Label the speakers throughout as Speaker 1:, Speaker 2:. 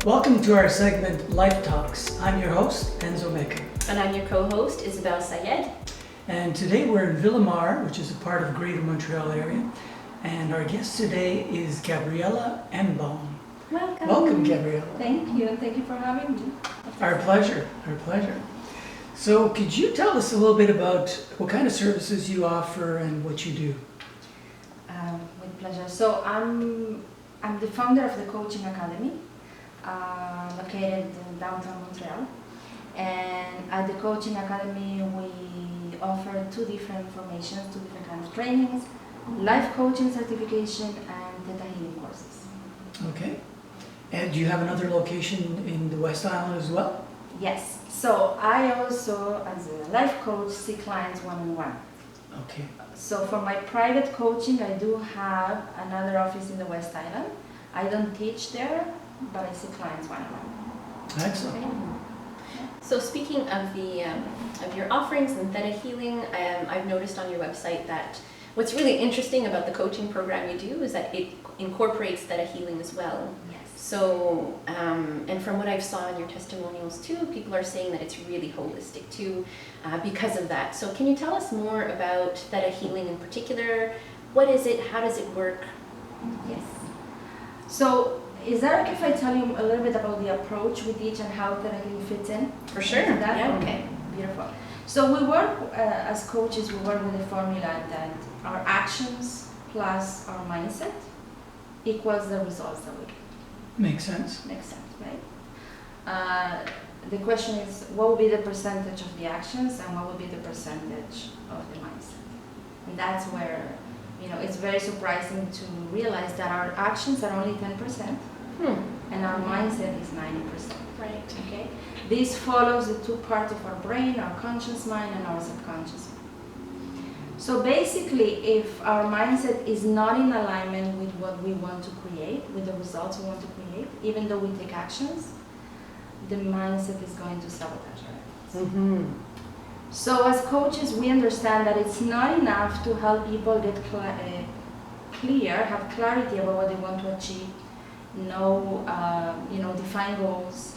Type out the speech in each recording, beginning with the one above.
Speaker 1: Welcome to our segment, Life Talks. I'm your host, Enzo Mecca.
Speaker 2: And I'm your co-host, Isabel Sayed.
Speaker 1: And today we're in Villamar, which is a part of Greater Montreal area. And our guest today is Gabriela Embon.
Speaker 3: Welcome.
Speaker 1: Welcome, Gabriela.
Speaker 3: Thank you, and thank you for having me.
Speaker 1: Our pleasure, our pleasure. So could you tell us a little bit about what kind of services you offer and what you do?
Speaker 3: With pleasure. So I'm the founder of the Coaching Academy, located in downtown Montreal. And at the Coaching Academy, we offer two different formations, two different kinds of trainings, life coaching certification and theta healing courses.
Speaker 1: Okay. And do you have another location in the West Island as well?
Speaker 3: Yes. So I also, as a life coach, see clients one-on-one.
Speaker 1: Okay.
Speaker 3: So for my private coaching, I do have another office in the West Island. I don't teach there, but I see clients one-on-one.
Speaker 1: Excellent.
Speaker 2: So speaking of of your offerings and theta healing, I've noticed on your website that what's really interesting about the coaching program you do is that it incorporates theta healing as well.
Speaker 3: Yes.
Speaker 2: So, and from what I've saw in your testimonials too, people are saying that it's really holistic too because of that. So can you tell us more about theta healing in particular? What is it? How does it work?
Speaker 3: Yes. So is that okay if I tell you a little bit about the approach we teach and how theta healing fits in?
Speaker 2: For sure.
Speaker 3: That?
Speaker 2: Yeah.
Speaker 3: Okay. Beautiful. So we work, as coaches, we work with a formula that our actions plus our mindset equals the results that we get.
Speaker 1: Makes sense.
Speaker 3: Makes sense, right? The question is, what will be the percentage of the actions and what will be the percentage of the mindset? And that's where, it's very surprising to realize that our actions are only 10% and our mindset is 90%.
Speaker 2: Right.
Speaker 3: Okay? This follows the two parts of our brain, our conscious mind and our subconscious mind. So basically, if our mindset is not in alignment with what we want to create, with the results we want to create, even though we take actions, the mindset is going to sabotage our efforts.
Speaker 2: Mm-hmm.
Speaker 3: So as coaches, we understand that it's not enough to help people get clear, have clarity about what they want to achieve, define goals.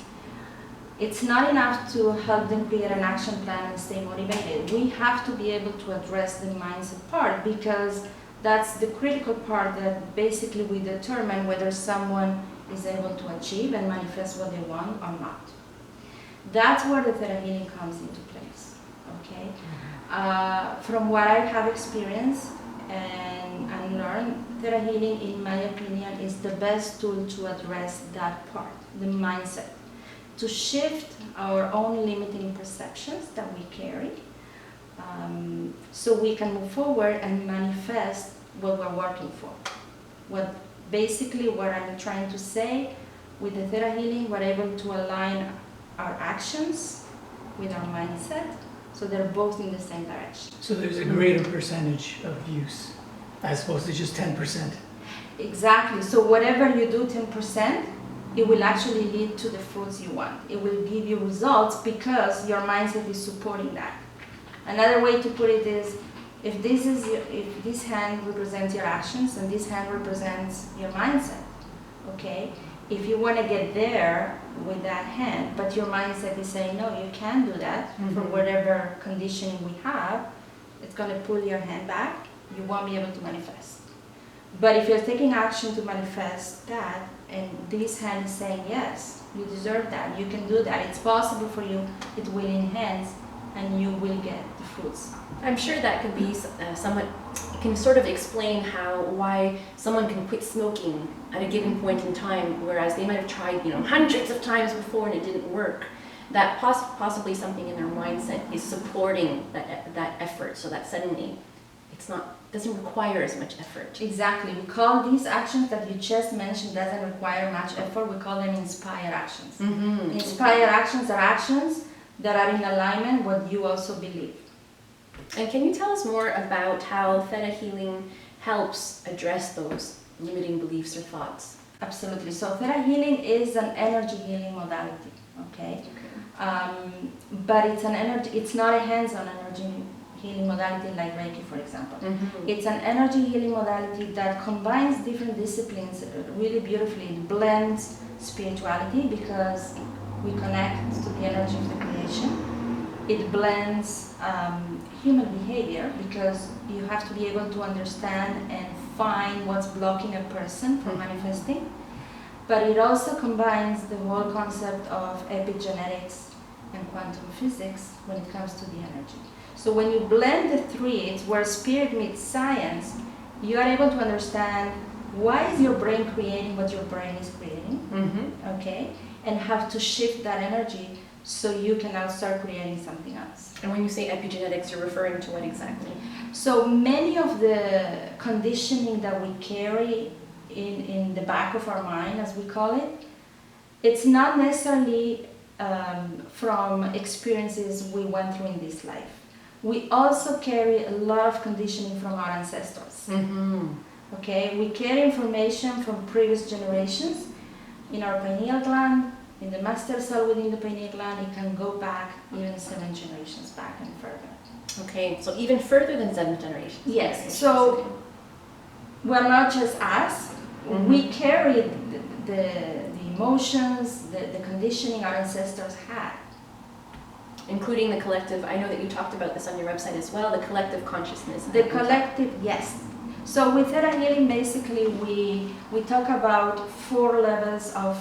Speaker 3: It's not enough to help them create an action plan and stay motivated. We have to be able to address the mindset part because that's the critical part that basically we determine whether someone is able to achieve and manifest what they want or not. That's where the theta healing comes into place. Okay? From what I have experienced and learned, theta healing, in my opinion, is the best tool to address that part, the mindset. To shift our own limiting perceptions that we carry so we can move forward and manifest what we're working for. What I'm trying to say with the theta healing, we're able to align our actions with our mindset so they're both in the same direction.
Speaker 1: So there's a greater percentage of use as opposed to just 10%.
Speaker 3: Exactly. So whatever you do 10%, it will actually lead to the fruits you want. It will give you results because your mindset is supporting that. Another way to put it is, if this hand represents your actions and this hand represents your mindset, okay? If you want to get there with that hand, but your mindset is saying, no, you can't do that for whatever conditioning we have, it's going to pull your hand back. You won't be able to manifest. But if you're taking action to manifest that, and this hand is saying, yes, you deserve that, you can do that, it's possible for you, it will enhance, and you will get the fruits.
Speaker 2: I'm sure that could be somewhat, it can sort of explain why someone can quit smoking at a given point in time, whereas they might have tried, hundreds of times before and it didn't work. That possibly something in their mindset is supporting that effort, so that suddenly doesn't require as much effort.
Speaker 3: Exactly. We call these actions that you just mentioned doesn't require much effort. We call them inspired actions.
Speaker 2: Mm-hmm.
Speaker 3: Inspired actions are actions that are in alignment with what you also believe.
Speaker 2: And can you tell us more about how theta healing helps address those limiting beliefs or thoughts?
Speaker 3: Absolutely. So theta healing is an energy healing modality. Okay. But it's not a hands-on energy healing modality like Reiki, for example.
Speaker 2: Mm-hmm.
Speaker 3: It's an energy healing modality that combines different disciplines really beautifully. It blends spirituality because we connect to the energy of the creation. It blends human behavior because you have to be able to understand and find what's blocking a person from manifesting. But it also combines the whole concept of epigenetics and quantum physics when it comes to the energy. So when you blend the three, it's where spirit meets science. You are able to understand why is your brain creating what your brain is creating, okay? And have to shift that energy so you can now start creating something else.
Speaker 2: And when you say epigenetics, you're referring to what exactly?
Speaker 3: So many of the conditioning that we carry in the back of our mind, as we call it, it's not necessarily from experiences we went through in this life. We also carry a lot of conditioning from our ancestors. Okay, we carry information from previous generations in our pineal gland, in the master cell within the pineal gland. It can go back even 7 generations back and further.
Speaker 2: Okay, so even further than 7 generations.
Speaker 3: Yes, so we're not just us. We carry the emotions, the conditioning our ancestors had.
Speaker 2: Including the collective, I know that you talked about this on your website as well, the collective consciousness.
Speaker 3: The collective, yes. So with Theta Healing, basically we talk about 4 levels of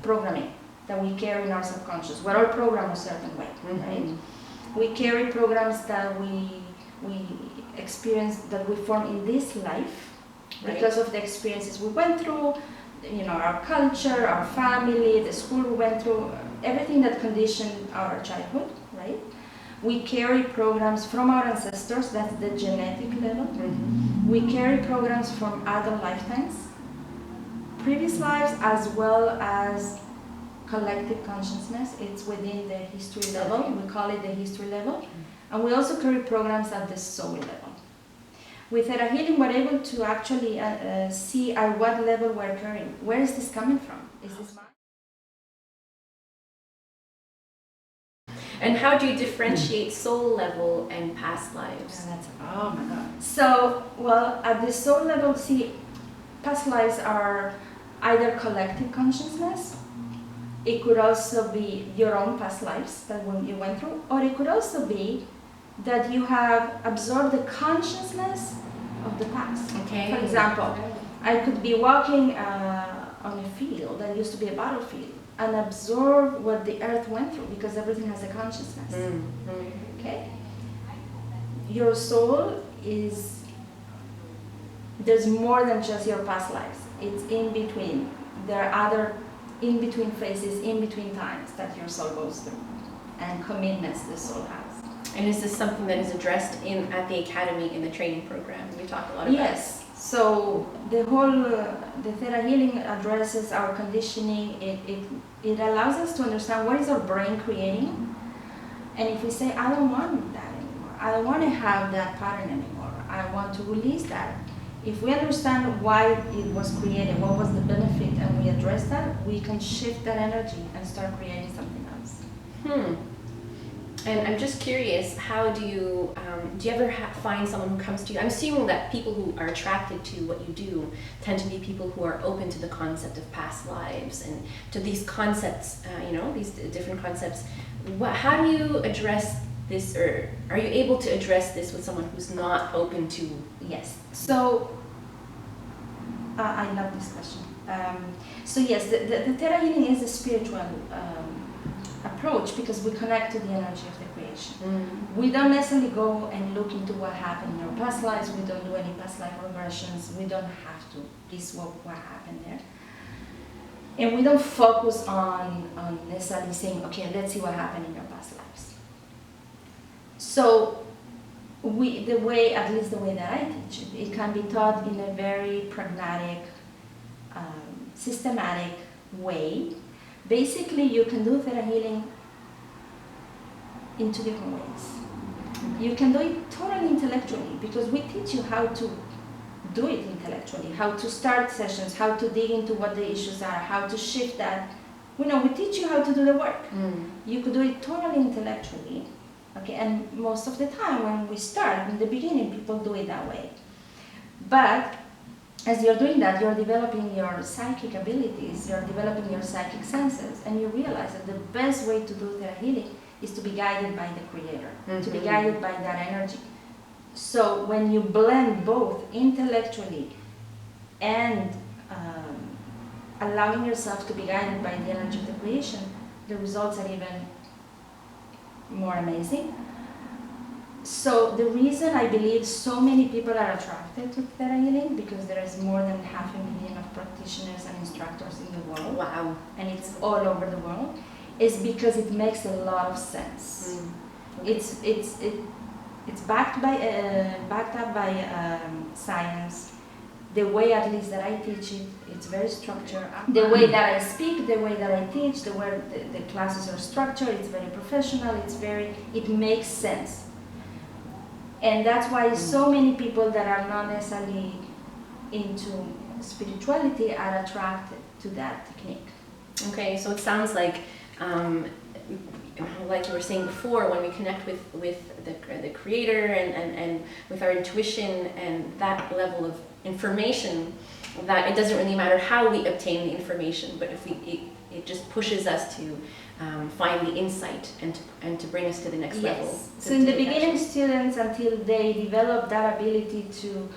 Speaker 3: programming that we carry in our subconscious. We're all programmed a certain way, right? We carry programs that we experience, that we form in this life because of the experiences we went through, you know, our culture, our family, the school we went through, everything that conditioned our childhood, right? We carry programs from our ancestors, that's the genetic level. We carry programs from other lifetimes, previous lives, as well as collective consciousness. It's within the history level, we call it the history level. And we also carry programs at the soul level. With Theta Healing, we're able to actually see at what level we're carrying. Where is this coming from? Is this mine?
Speaker 2: And how do you differentiate soul level and past lives?
Speaker 3: Oh my God. So, well, at the soul level, see, past lives are either collective consciousness. It could also be your own past lives that you went through, or it could also be that you have absorbed the consciousness of the past.
Speaker 2: Okay.
Speaker 3: For example, I could be walking on a field that used to be a battlefield and absorb what the earth went through because everything has a consciousness. Okay? Your soul is, there's more than just your past lives. It's in between. There are other in between phases, in between times that your soul goes through and commitments the soul has.
Speaker 2: And is this something that is addressed at the academy in the training program? We talk a lot about.
Speaker 3: Yes. So the whole the Theta Healing addresses our conditioning. It allows us to understand what is our brain creating, and if we say, I don't want that anymore, I don't want to have that pattern anymore, I want to release that. If we understand why it was created, what was the benefit, and we address that, we can shift that energy and start creating something else.
Speaker 2: And I'm just curious, how do you ever find someone who comes to you? I'm assuming that people who are attracted to what you do tend to be people who are open to the concept of past lives and to these concepts, these different concepts. How do you address this, or are you able to address this with someone who's not open to?
Speaker 3: Yes. So, I love this question. So yes, the Theta Healing is a spiritual approach because we connect to the energy of the creation. We don't necessarily go and look into what happened in our past lives. We don't do any past life regressions. We don't have to. This is what happened there. And we don't focus on necessarily saying, okay, let's see what happened in your past lives. So, at least the way that I teach it, it can be taught in a very pragmatic, systematic way. Basically, you can do Theta Healing in 2 different ways. You can do it totally intellectually because we teach you how to do it intellectually, how to start sessions, how to dig into what the issues are, how to shift that. We teach you how to do the work. You could do it totally intellectually, Okay, and most of the time when we start, in the beginning, people do it that way. But as you're doing that, you're developing your psychic abilities, you're developing your psychic senses, and you realize that the best way to do theta healing is to be guided by the Creator, to be guided by that energy. So when you blend both intellectually and allowing yourself to be guided by the energy of the creation, the results are even more amazing. So the reason I believe so many people are attracted to theta healing, because there is more than 500,000 of practitioners and instructors in the world.
Speaker 2: Wow.
Speaker 3: And it's all over the world, is because it makes a lot of sense. It's backed up by science. The way, at least that I teach it, it's very structured. The way that I speak, the way that I teach, the way the classes are structured, it's very professional. It makes sense. And that's why so many people that are not necessarily into spirituality are attracted to that technique.
Speaker 2: Okay, so it sounds like you were saying before, when we connect with the Creator and with our intuition and that level of information, that it doesn't really matter how we obtain the information, but if it just pushes us to find the insight and to bring us to the next level.
Speaker 3: So in the beginning, students, until they develop that ability to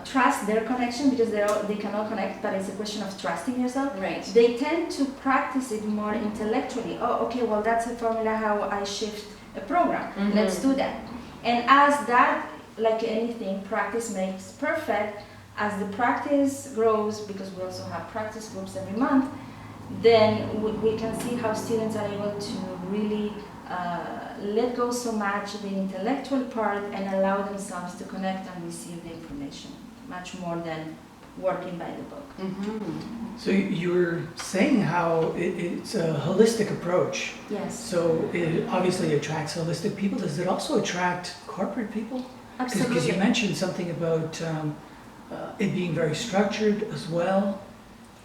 Speaker 3: trust their connection, because they cannot connect, but it's a question of trusting yourself.
Speaker 2: Right.
Speaker 3: They tend to practice it more intellectually. Oh, okay, well, that's a formula how I shift a program. Let's do that. And as that, like anything, practice makes perfect. As the practice grows, because we also have practice groups every month, then we can see how students are able to really let go so much the intellectual part and allow themselves to connect and receive the information, much more than working by the book.
Speaker 1: So you were saying how it's a holistic approach.
Speaker 3: Yes.
Speaker 1: So it obviously attracts holistic people. Does it also attract corporate people?
Speaker 3: Absolutely.
Speaker 1: Because you mentioned something about it being very structured as well.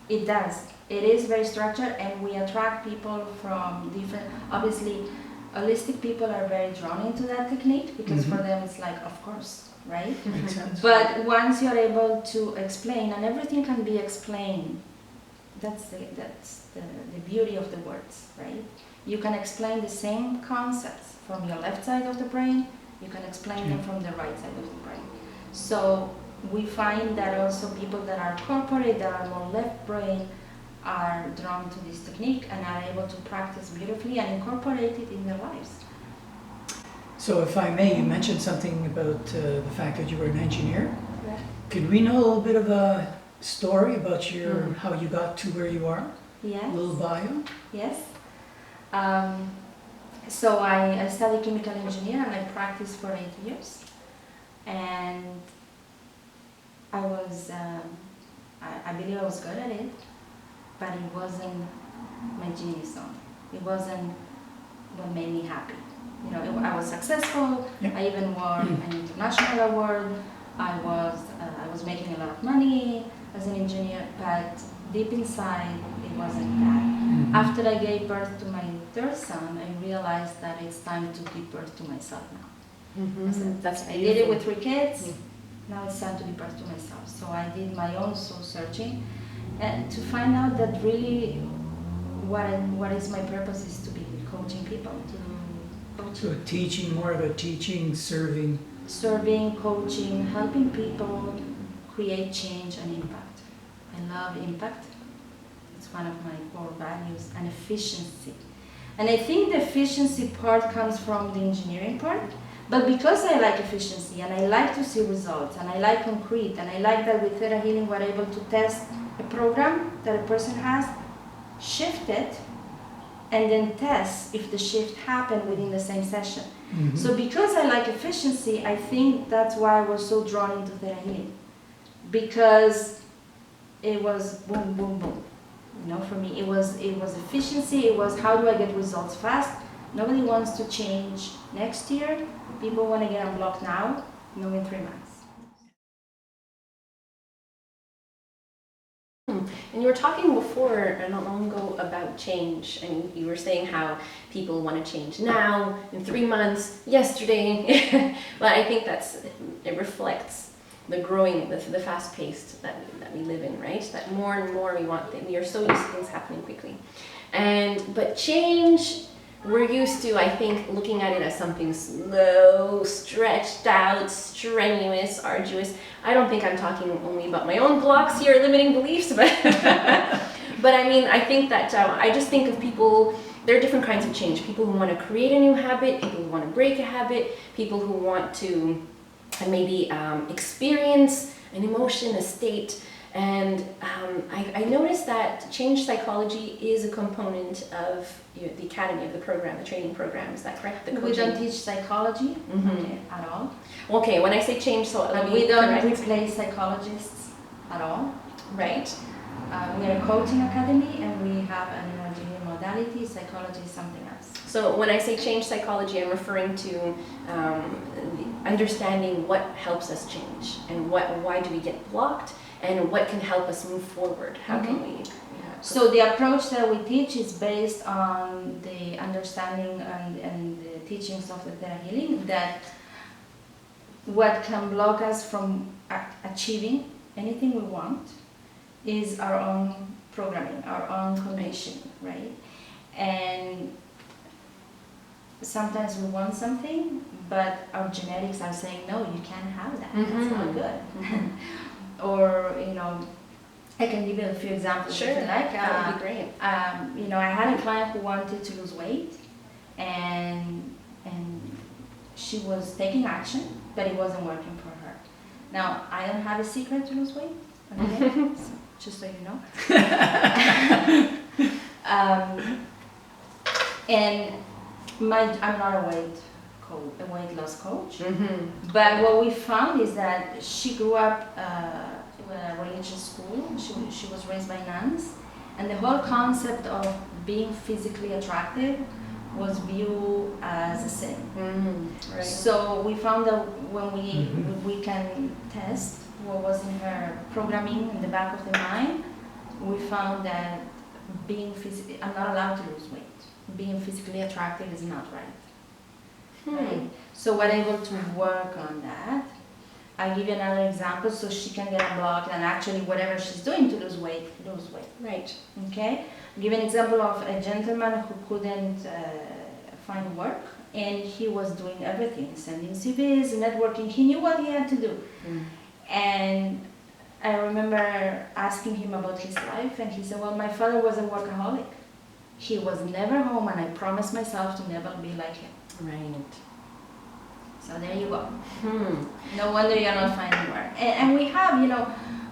Speaker 3: It does. It is very structured, and we attract people from different, obviously, holistic people are very drawn into that technique, because for them it's like, of course, right?
Speaker 1: Makes sense.
Speaker 3: But once you're able to explain, and everything can be explained, that's the beauty of the words, right? You can explain the same concepts from your left side of the brain, you can explain them from the right side of the brain. So we find that also people that are corporate, that are more left brain, are drawn to this technique and are able to practice beautifully and incorporate it in their lives.
Speaker 1: So if I may, you mentioned something about the fact that you were an engineer.
Speaker 3: Yeah.
Speaker 1: Could we know a little bit of a story about your how you got to where you are?
Speaker 3: Yes.
Speaker 1: A little bio?
Speaker 3: Yes. So I studied chemical engineer and I practiced for 8 years. And I was, I believe I was good at it, but it wasn't my genius zone. It wasn't what made me happy. You know, I was successful.
Speaker 1: Yep.
Speaker 3: I even won an international award. I was making a lot of money as an engineer, but deep inside, it wasn't that. After I gave birth to my third son, I realized that it's time to give birth to myself now.
Speaker 2: That's
Speaker 3: I did it with 3 kids. Now it's time to give birth to myself. So I did my own soul searching, and to find out that really what is my purpose is to be coaching people,
Speaker 1: So teaching, more about teaching,
Speaker 3: serving, coaching, helping people create change and impact. I love impact. It's one of my core values, and efficiency. And I think the efficiency part comes from the engineering part, but because I like efficiency and I like to see results and I like concrete and I like that with Theta Healing we're able to test a program that a person has, shift it, and then test if the shift happened within the same session. So because I like efficiency, I think that's why I was so drawn into Theta Healing, because it was boom, boom, boom. You know, for me, it was efficiency. It was how do I get results fast. Nobody wants to change next year. People want to get unblocked now, no in 3 months.
Speaker 2: And you were talking before, not long ago, about change, and you were saying how people want to change now, in 3 months, yesterday. But I think it reflects the growing, the fast paced that we live in, right? That more and more we are so used to things happening quickly. But change, we're used to, I think, looking at it as something slow, stretched out, strenuous, arduous. I don't think I'm talking only about my own blocks here, limiting beliefs, but but I mean, I think that I just think of people. There are different kinds of change. People who want to create a new habit, people who want to break a habit, people who want to maybe experience an emotion, a state. And I noticed that change psychology is a component of the academy, of the program, the training program. Is that correct?
Speaker 3: We don't teach psychology at all.
Speaker 2: Okay, when I say change, so
Speaker 3: we don't replace psychologists at all.
Speaker 2: Right.
Speaker 3: We are a coaching academy, and we have an energy modality. Psychology is something else.
Speaker 2: So when I say change psychology, I'm referring to understanding what helps us change, and why do we get blocked, and what can help us move forward. How can we?
Speaker 3: So the approach that we teach is based on the understanding and the teachings of the Theta Healing, that what can block us from achieving anything we want is our own programming, our own conditioning, right? And sometimes we want something, but our genetics are saying, no, you can't have that, that's not good. Or, I can give you a few examples.
Speaker 2: Sure,
Speaker 3: if you like.
Speaker 2: that would be great.
Speaker 3: I had a client who wanted to lose weight, and she was taking action, but it wasn't working for her. Now, I don't have a secret to lose weight, okay? So, just so you know. And I'm not a weight loss coach, but what we found is that she grew up in a religious school. She was raised by nuns, and the whole concept of being physically attractive was viewed as a sin.
Speaker 2: Right.
Speaker 3: So we found that when we can test what was in her programming in the back of the mind, we found that I'm not allowed to lose weight. Being physically attractive is not right. Right? So we're able to work on that. I'll give you another example so she can get unblocked and actually whatever she's doing to lose weight.
Speaker 2: Right.
Speaker 3: Okay? I'll give an example of a gentleman who couldn't find work, and he was doing everything, sending CVs, networking. He knew what he had to do. And I remember asking him about his life, and he said, well, my father was a workaholic. He was never home, and I promised myself to never be like him.
Speaker 2: Right.
Speaker 3: So there you go. No wonder you're not finding work. And we have,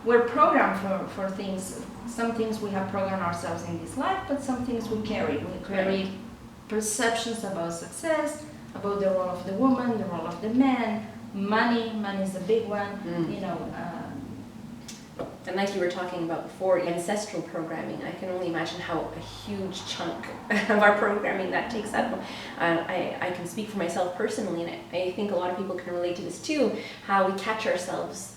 Speaker 3: we're programmed for things. Some things we have programmed ourselves in this life, but some things we carry. We carry perceptions about success, about the role of the woman, the role of the man, money. Money is a big one,
Speaker 2: And like you were talking about before, ancestral programming, I can only imagine how a huge chunk of our programming that takes up. I can speak for myself personally, and I think a lot of people can relate to this too, how we catch ourselves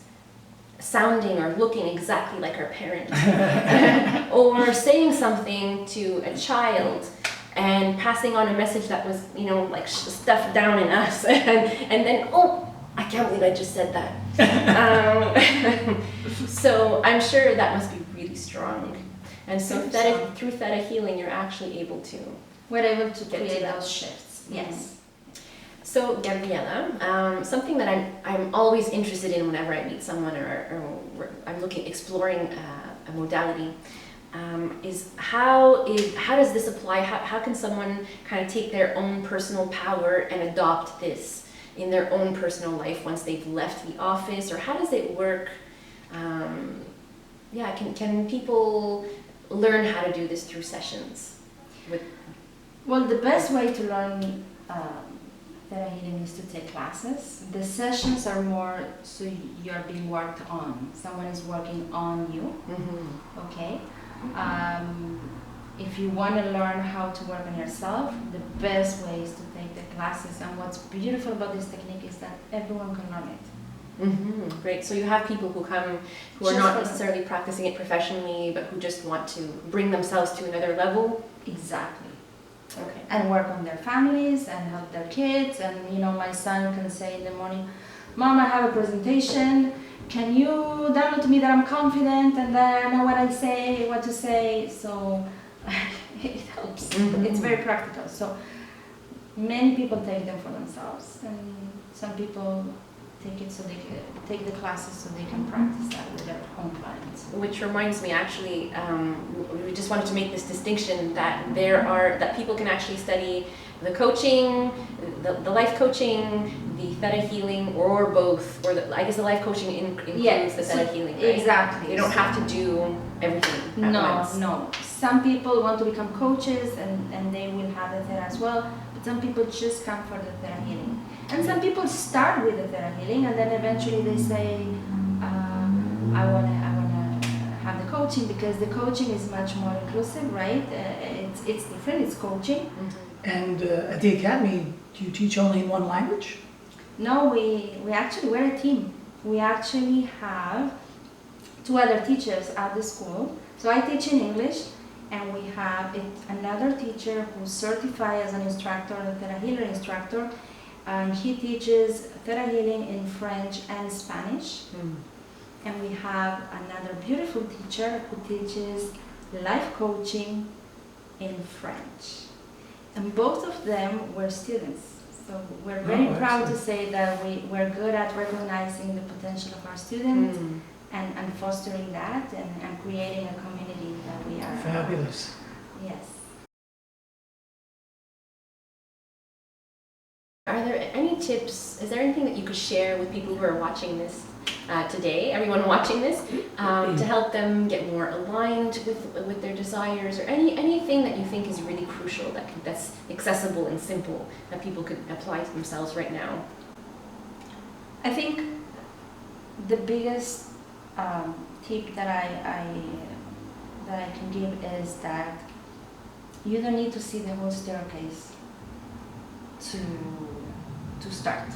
Speaker 2: sounding or looking exactly like our parents. Or saying something to a child and passing on a message that was, stuffed down in us. and then, I can't believe I just said that. So I'm sure that must be really strong. And so through Theta Healing, you're actually able to...
Speaker 3: We're able to
Speaker 2: get
Speaker 3: create
Speaker 2: to
Speaker 3: those shifts, yes.
Speaker 2: So Gabriela, something that I'm always interested in whenever I meet someone or I'm exploring a modality, is how does this apply? How can someone kind of take their own personal power and adopt this in their own personal life once they've left the office, or how does it work? Can people learn how to do this through sessions?
Speaker 3: Well, the best way to learn Theta Healing is to take classes. The sessions are more so you're being worked on. Someone is working on you, okay? If you want to learn how to work on yourself, the best way is to take the classes. And what's beautiful about this technique is that everyone can learn it.
Speaker 2: Great. So you have people who come who are
Speaker 3: Just
Speaker 2: not
Speaker 3: for-
Speaker 2: necessarily practicing it professionally, but who just want to bring themselves to another level.
Speaker 3: Exactly.
Speaker 2: Okay.
Speaker 3: And work on their families and help their kids. And you know, my son can say in the morning, "Mom, I have a presentation. Can you download to me that I'm confident and that I know what I say, what to say?" So it helps. It's very practical. So many people take them for themselves, and some people take it so they can take the classes so they can practice that with their own clients.
Speaker 2: Which reminds me, actually, we just wanted to make this distinction that that people can actually study the coaching, the life coaching, the theta healing, or both. Or I guess the life coaching includes the theta healing, right?
Speaker 3: Exactly.
Speaker 2: They don't have to do everything at once.
Speaker 3: No. Some people want to become coaches and they will have the theta as well, but some people just come for the theta healing. And some people start with the theta healing and then eventually they say, I wanna have the coaching, because the coaching is much more inclusive, right? It's different, it's coaching.
Speaker 1: And at the academy, do you teach only in one language?
Speaker 3: No, we're a team. We actually have 2 other teachers at the school. So I teach in English, and we have another teacher who's certified as an instructor, a Theta Healer instructor, and he teaches Theta Healing in French and Spanish. And we have another beautiful teacher who teaches life coaching in French. And both of them were students. So we're very proud to say that we're good at recognizing the potential of our students and fostering that and creating a community that we are.
Speaker 1: Fabulous.
Speaker 3: Yes.
Speaker 2: Are there any tips? Is there anything that you could share with people who are watching this today, everyone watching this, to help them get more aligned with their desires, or anything that you think is really crucial that's accessible and simple that people could apply to themselves right now?
Speaker 3: I think the biggest tip that I can give is that you don't need to see the whole staircase to start.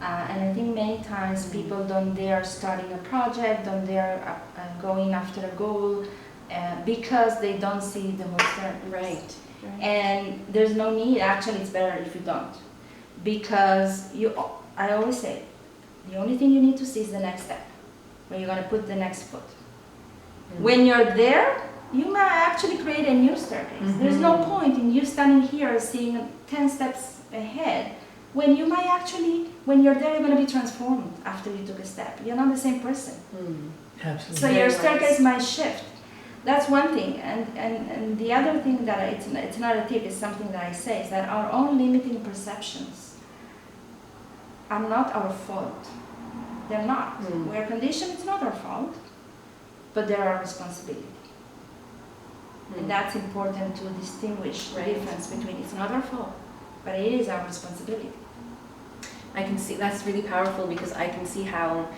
Speaker 3: And I think many times people don't dare starting a project, don't dare going after a goal because they don't see the whole staircase.
Speaker 2: Right.
Speaker 3: And there's no need. Actually, it's better if you don't, because I always say, the only thing you need to see is the next step, where you're going to put the next foot. When you're there, you might actually create a new staircase. There's no point in you standing here seeing 10 steps ahead, when you might actually, when you're there, you're going to be transformed after you took a step. You're not the same person.
Speaker 1: Absolutely.
Speaker 3: So your staircase might shift. That's one thing. And the other thing that it's not a tip, it's something that I say, is that our own limiting perceptions are not our fault. They're not. We're conditioned, it's not our fault, but they're our responsibility. And that's important to distinguish the difference between it's not our fault, but it is our responsibility.
Speaker 2: I can see that's really powerful, because I can see how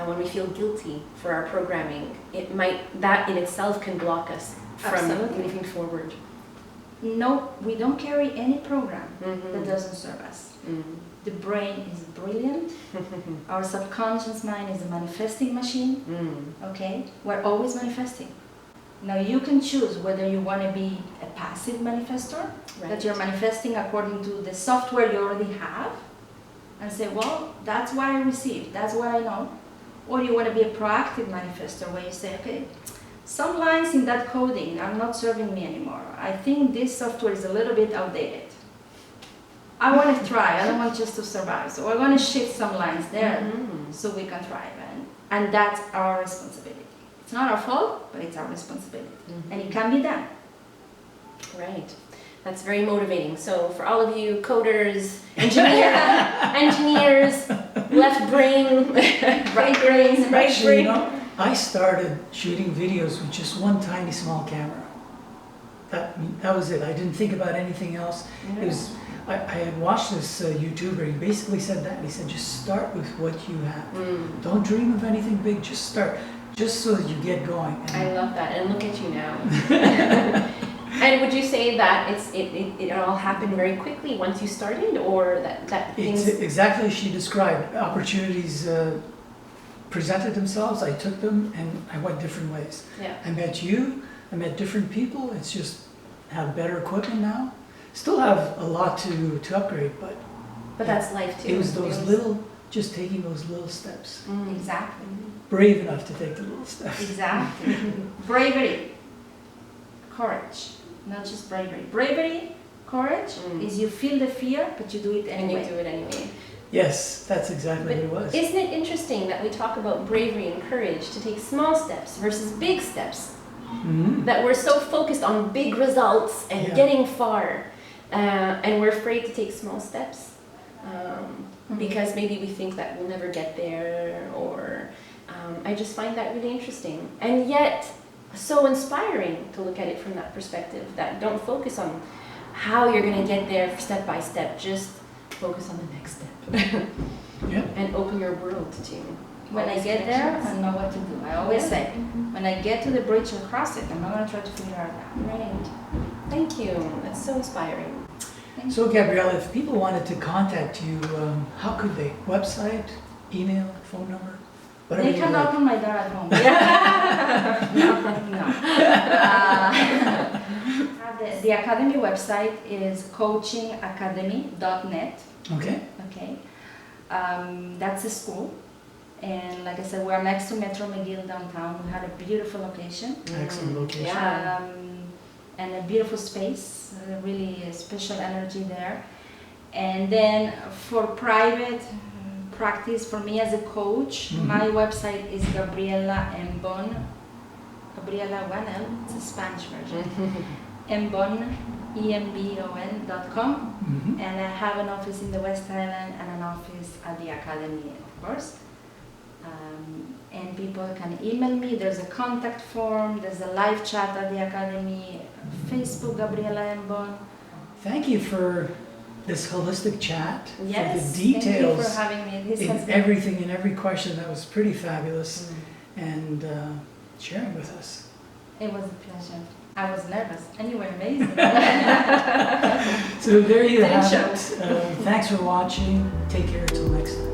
Speaker 2: when we feel guilty for our programming, that in itself can block us from moving forward.
Speaker 3: No, we don't carry any program that doesn't serve us. The brain is brilliant. Our subconscious mind is a manifesting machine. Okay, we're always manifesting. Now you can choose whether you want to be a passive manifestor, that you're manifesting according to the software you already have, and say, well, that's what I received, that's what I know. Or you want to be a proactive manifestor, where you say, okay, some lines in that coding are not serving me anymore. I think this software is a little bit outdated. I want to thrive, I don't want just to survive. So we're going to shift some lines there so we can thrive. And that's our responsibility. It's not our fault, but it's our responsibility. And it can be done.
Speaker 2: Right. That's very motivating. So for all of you coders, engineers, left brain, right brain, right
Speaker 1: Actually,
Speaker 2: brain.
Speaker 1: you know, I started shooting videos with just one tiny small camera. That was it. I didn't think about anything else. It was. I had watched this YouTuber. He basically said that. He said, just start with what you have. Don't dream of anything big. Just start, just so that you get going.
Speaker 2: I love that. And look at you now. And would you say that it all happened very quickly once you started, or that
Speaker 1: It's
Speaker 2: things?
Speaker 1: exactly as she described. Opportunities presented themselves, I took them, and I went different ways.
Speaker 2: Yeah.
Speaker 1: I met you, I met different people. It's just have better equipment now. Still have a lot to upgrade, but
Speaker 2: That's life too.
Speaker 1: it was those little, just taking those little steps.
Speaker 2: Mm.
Speaker 3: Exactly.
Speaker 1: Brave enough to take the little steps.
Speaker 3: Exactly. Bravery, courage, not just bravery. Bravery, courage is you feel the fear, but you do it
Speaker 2: And you
Speaker 3: anyway.
Speaker 2: do it anyway.
Speaker 1: Yes, that's exactly what it was.
Speaker 2: Isn't it interesting that we talk about bravery and courage to take small steps versus big steps?
Speaker 1: Mhm.
Speaker 2: That we're so focused on big results and
Speaker 1: Yeah.
Speaker 2: getting far, and we're afraid to take small steps because maybe we think that we'll never get there, or I just find that really interesting, and yet so inspiring to look at it from that perspective. That don't focus on how you're going to get there step by step, just focus on the next step.
Speaker 1: Yeah.
Speaker 2: And open your world to
Speaker 3: When
Speaker 2: all
Speaker 3: I
Speaker 2: these
Speaker 3: get there,
Speaker 2: connections.
Speaker 3: I know what to do. I always
Speaker 2: Yeah.
Speaker 3: say, when I get to the bridge and cross it, I'm not gonna try to figure it out.
Speaker 2: Right. Thank you. That's so inspiring.
Speaker 1: So Gabriela, if people wanted to contact you, how could they? Website, email, phone number? Whatever
Speaker 3: They
Speaker 1: you
Speaker 3: can
Speaker 1: like.
Speaker 3: knock on my door at home. No. The Academy website is coachingacademy.net.
Speaker 1: Okay.
Speaker 3: Okay. That's a school. And like I said, we're next to Metro McGill downtown. We had a beautiful location.
Speaker 1: Excellent location.
Speaker 2: Yeah.
Speaker 3: And a beautiful space, really special energy there. And then for private practice, for me as a coach,
Speaker 1: Mhm.
Speaker 3: my website is Gabriela Embon. Gabriela 1L, it's a Spanish version. Embon, EMBON.com.
Speaker 1: Mhm.
Speaker 3: And I have an office in the West Island and an office at the Academy, of course. And people can email me. There's a contact form. There's a live chat at the Academy. Facebook, Gabriela Embon.
Speaker 1: Thank you for this holistic chat,
Speaker 3: Yes,
Speaker 1: for the
Speaker 3: thank you
Speaker 1: details
Speaker 3: for having me. This
Speaker 1: in
Speaker 3: has been
Speaker 1: everything, in every question. That was pretty fabulous, and sharing with us.
Speaker 3: It was a pleasure. I was nervous. And you were amazing.
Speaker 1: So there you
Speaker 2: Didn't
Speaker 1: have
Speaker 2: show.
Speaker 1: it. Thanks for watching. Take care until next time.